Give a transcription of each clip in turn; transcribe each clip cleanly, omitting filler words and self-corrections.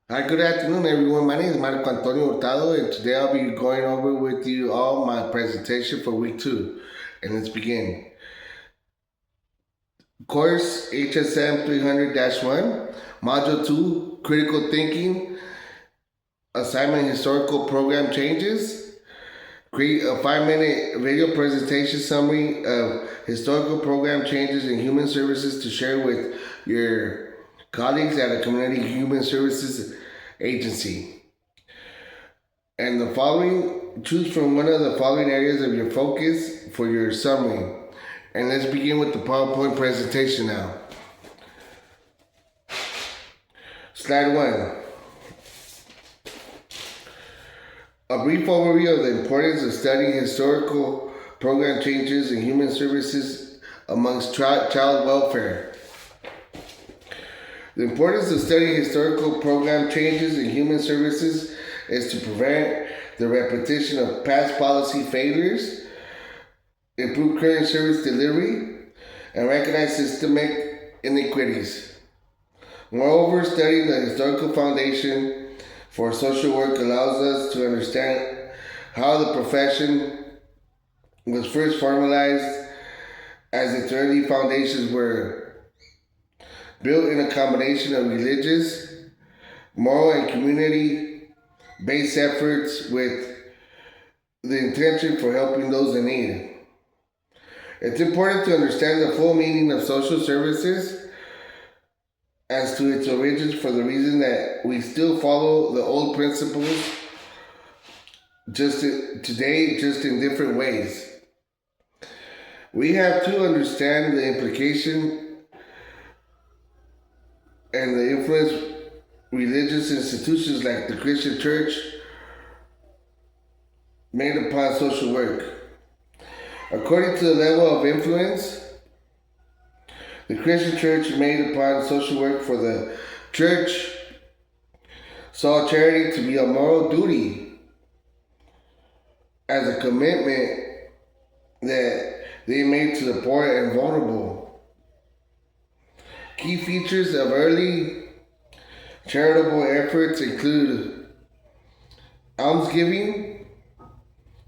Hi, good afternoon, everyone. My name is Marco Antonio Hurtado, and today I'll be going over with you all my presentation for week 2. And let's begin. Course HSM 300-1, Module 2, Critical Thinking, Assignment Historical Program Changes. Create a 5-minute video presentation summary of historical program changes in human services to share with your colleagues at a community human services agency. And the following, choose from one of the following areas of your focus for your summary. And let's begin with the PowerPoint presentation now. Slide 1. A brief overview of the importance of studying historical program changes in human services amongst child welfare. The importance of studying historical program changes in human services is to prevent the repetition of past policy failures, improve current service delivery, and recognize systemic inequities. Moreover, studying the historical foundation for social work allows us to understand how the profession was first formalized, as its early foundations were built in a combination of religious, moral, and community-based efforts with the intention for helping those in need. It's important to understand the full meaning of social services as to its origins, for the reason that we still follow the old principles today, just in different ways. We have to understand the implication and the influence religious institutions like the Christian church made upon social work. According to the level of influence the Christian church made upon social work, for the church saw charity to be a moral duty as a commitment that they made to the poor and vulnerable. Key features of early charitable efforts include almsgiving,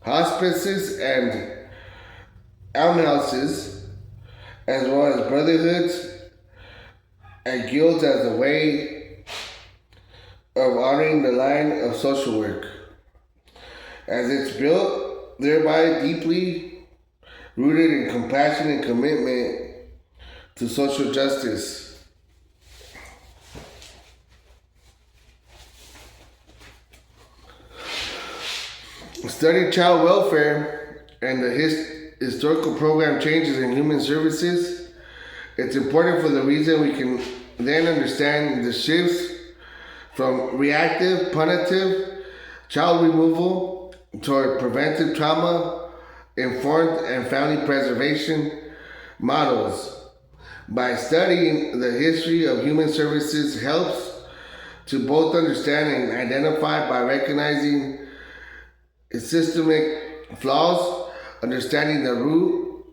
hospices, and almhouses, as well as brotherhoods and guilds, as a way of honoring the line of social work, as it's built thereby deeply rooted in compassion and commitment to social justice. Study child welfare and the historical program changes in human services. It's important for the reason we can then understand the shifts from reactive, punitive, child removal toward preventive trauma, informed, and family preservation models. By studying the history of human services helps to both understand and identify by recognizing its systemic flaws, understanding the root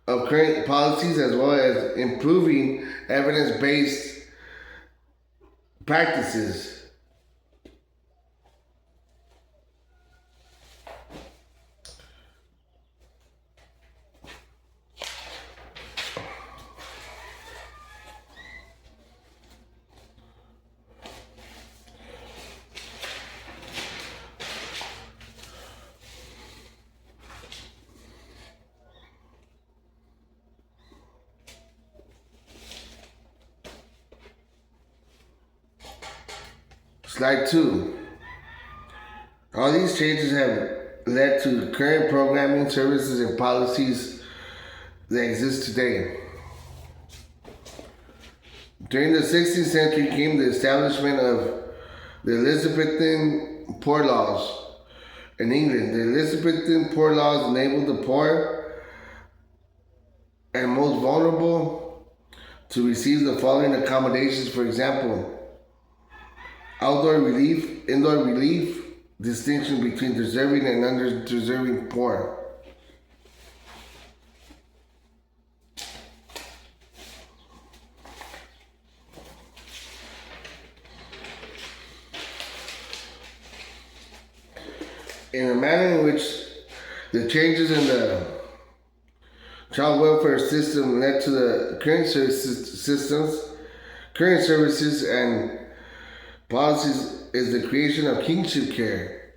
of current policies, as well as improving evidence-based practices. Slide 2. All these changes have led to current programming, services, and policies that exist today. During the 16th century came the establishment of the Elizabethan Poor Laws in England. The Elizabethan Poor Laws enabled the poor and most vulnerable to receive the following accommodations. For example, outdoor relief, indoor relief, distinction between deserving and undeserving poor. in a manner in which the changes in the child welfare system led to the current services and policies is the creation of kinship care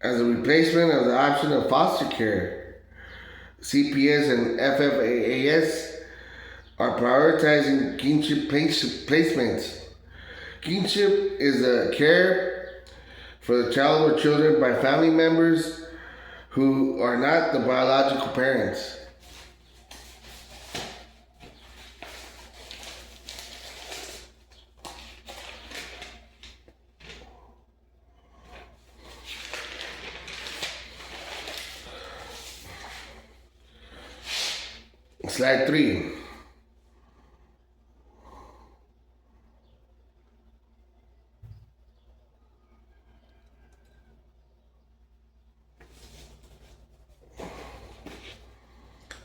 as a replacement of the option of foster care. CPS and FFAAS are prioritizing kinship placements. Kinship is the care for the child or children by family members who are not the biological parents. Slide 3.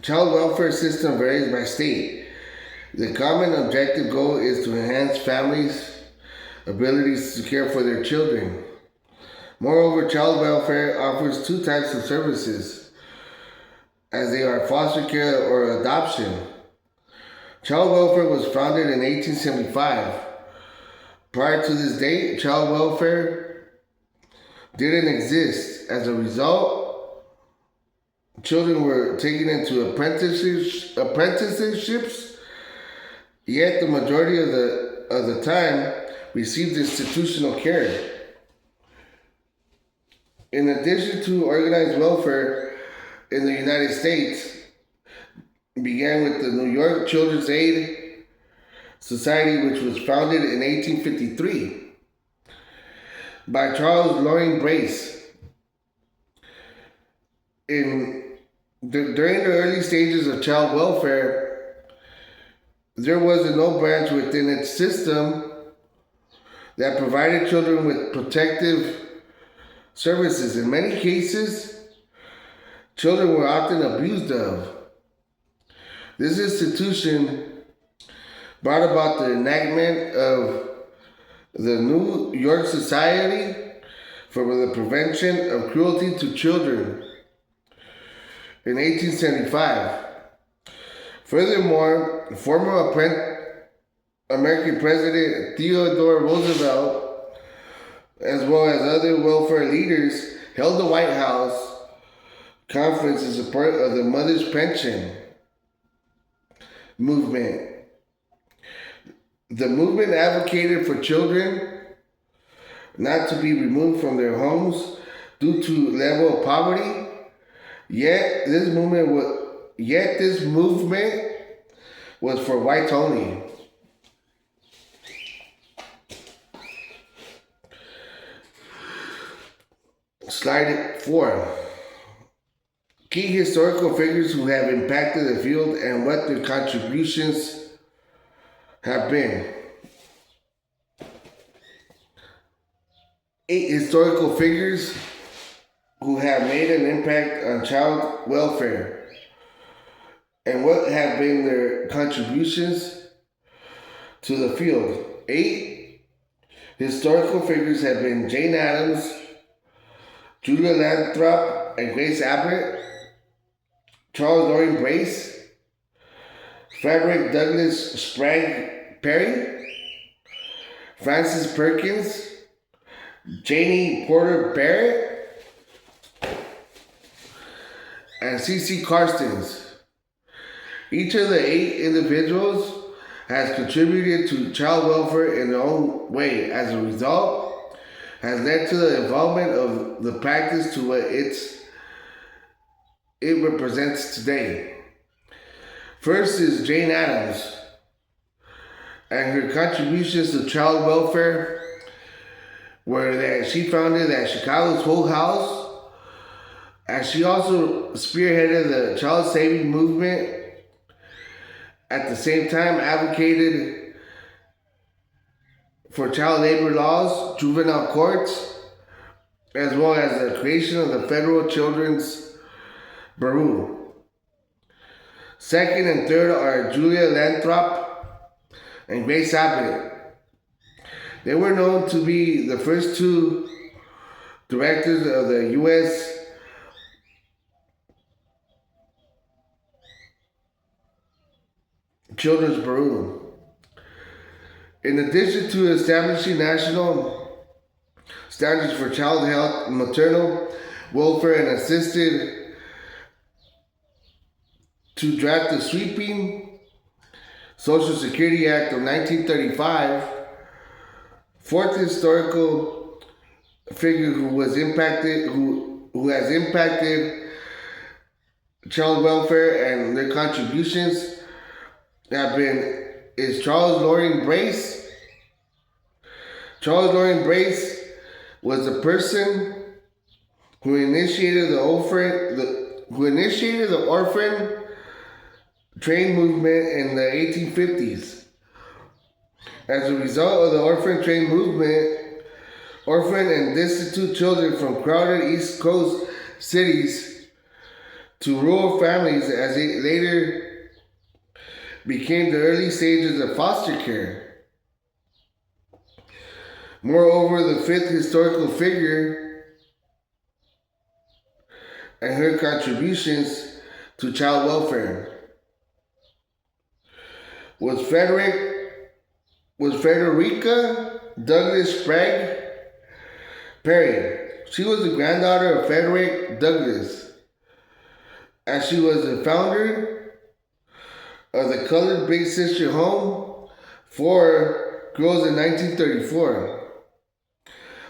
Child welfare system varies by state. The common objective goal is to enhance families' abilities to care for their children. Moreover, child welfare offers two types of services, as they are foster care or adoption. Child welfare was founded in 1875. Prior to this date, child welfare didn't exist. As a result, children were taken into apprenticeships, yet the majority of the time received institutional care. In addition to organized welfare in the United States, began with the New York Children's Aid Society, which was founded in 1853 by Charles Loring Brace. During the early stages of child welfare, there was no branch within its system that provided children with protective services. In many cases, children were often abused of. This institution brought about the enactment of the New York Society for the Prevention of Cruelty to Children in 1875. Furthermore, former American President Theodore Roosevelt, as well as other welfare leaders, held the White House conference in support of the Mother's Pension movement. The movement advocated for children not to be removed from their homes due to level of poverty. Yet this movement was for whites only. Slide 4. Key historical figures who have impacted the field and what their contributions have been. 8 historical figures who have made an impact on child welfare and what have been their contributions to the field. 8 historical figures have been Jane Addams, Julia Lathrop and Grace Abbott, Charles Loring Brace, Frederick Douglass Sprague Perry, Frances Perkins, Janie Porter Barrett, and C.C. Carstens. Each of the 8 individuals has contributed to child welfare in their own way. As a result, has led to the involvement of the practice to what it represents today. First is Jane Addams and her contributions to child welfare were that she founded that Chicago's Whole House, and she also spearheaded the child saving movement. At the same time, advocated for child labor laws, juvenile courts, as well as the creation of the Federal Children's Bureau. Second and third are Julia Lathrop and Grace Abbott. They were known to be the first 2 directors of the U.S. Children's Bureau. In addition to establishing national standards for child health, maternal welfare, and assisted to draft the sweeping Social Security Act of 1935, fourth historical figure who has impacted child welfare and their contributions is Charles Loring Brace. Charles Loring Brace was the person who initiated the orphan train movement in the 1850s. As a result of the orphan train movement, orphan and destitute children from crowded East Coast cities to rural families, as it later became the early stages of foster care. Moreover, the fifth historical figure and her contributions to child welfare was Frederica Douglass Sprague Perry. She was the granddaughter of Frederick Douglass, and she was the founder of the Colored Big Sister Home for Girls in 1934.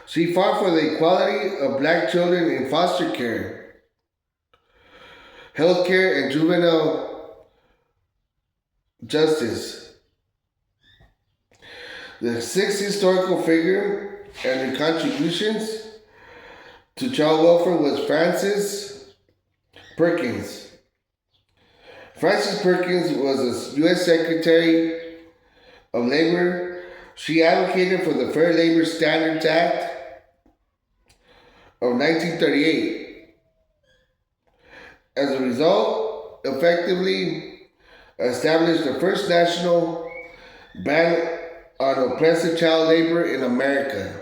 She fought for the equality of black children in foster care, health care, and juvenile justice. The sixth historical figure and her contributions to child welfare was Frances Perkins. Frances Perkins was a U.S. Secretary of Labor. She advocated for the Fair Labor Standards Act of 1938. As a result, effectively established the first national ban on oppressive child labor in America.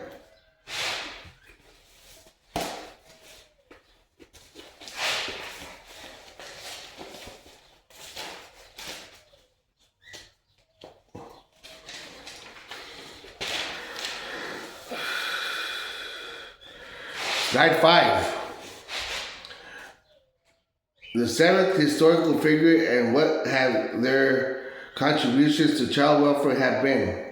Slide 5. The seventh historical figure and what have their contributions to child welfare have been.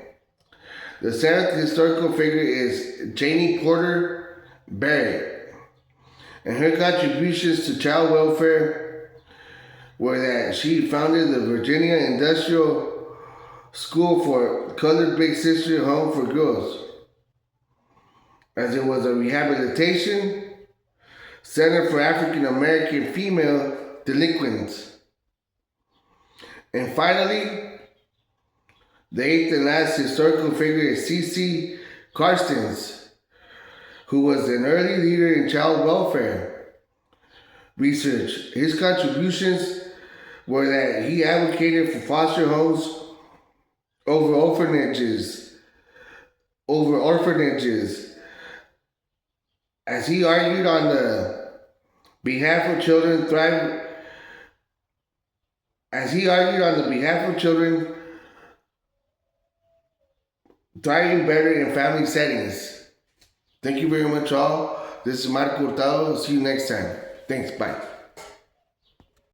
The seventh historical figure is Janie Porter Barrett, and her contributions to child welfare were that she founded the Virginia Industrial School for Colored Big Sister Home for Girls, as it was a rehabilitation center for African American female delinquents. And finally, the eighth and last historical figure is C.C. Carstens, who was an early leader in child welfare research. His contributions were that he advocated for foster homes over orphanages, as he argued on the behalf of children thriving better in family settings. Thank you very much, all. This is Marco Hurtado. See you next time. Thanks. Bye.